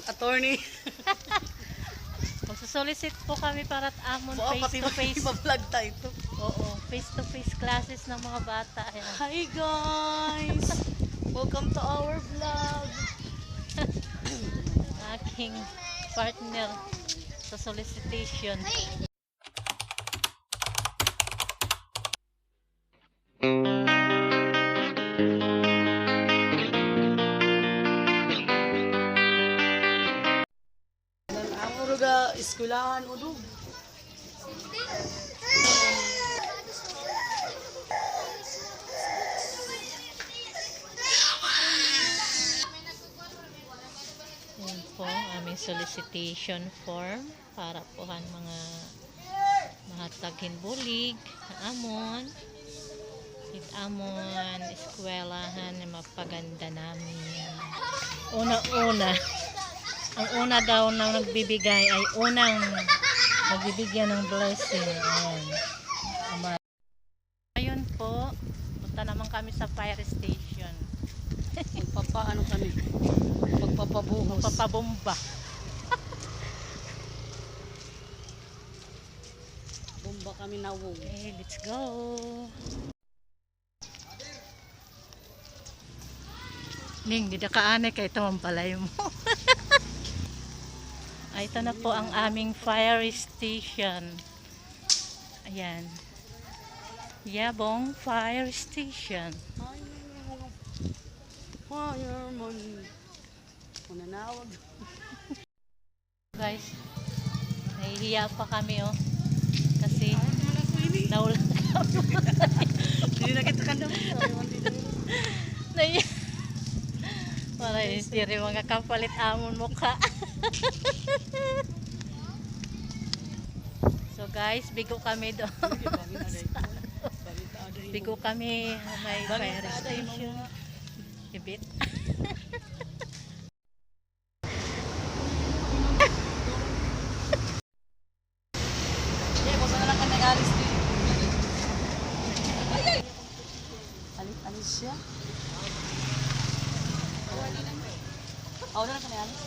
attorney. Magsusolicit po kami para at amon Oo, face pati to face. ma-vlog tayo ito. Oo, face to face classes ng mga bata. Ayan. Hi guys! Welcome to our vlog. Aking partner sa solicitation. Ang uruga eskulahan o do. Yan po ang aming solicitation form para pohan mga mahatagin bulig amon amon eskwelahan na mapaganda namin. Una-una ang una daw na nagbibigay ay unang nagbibigyan ng blessing. Ayan. Ayun po, punta naman kami sa fire station. Magpapaano kami? Magpapabuhos. Papabomba. Bomba kami nawong. Okay, let's go. Ning, di na kaanay kay ito ang palay mo. Ay, ito na po ang aming fire station. Ayan. Yabong Fire Station. Fireman. Mananawag. Guys, nahihiya pa kami oh. Kasi naulan kami. Hindi na kita kanda mo. Nahihiya. Para istiri mga kapalit amon mukha. So guys, bigo kami doon. Bigo kami may fire station. Ibit. Yeah, basta na lang ka nag-alis din. Alis siya? Ako na lang ka nag-alis.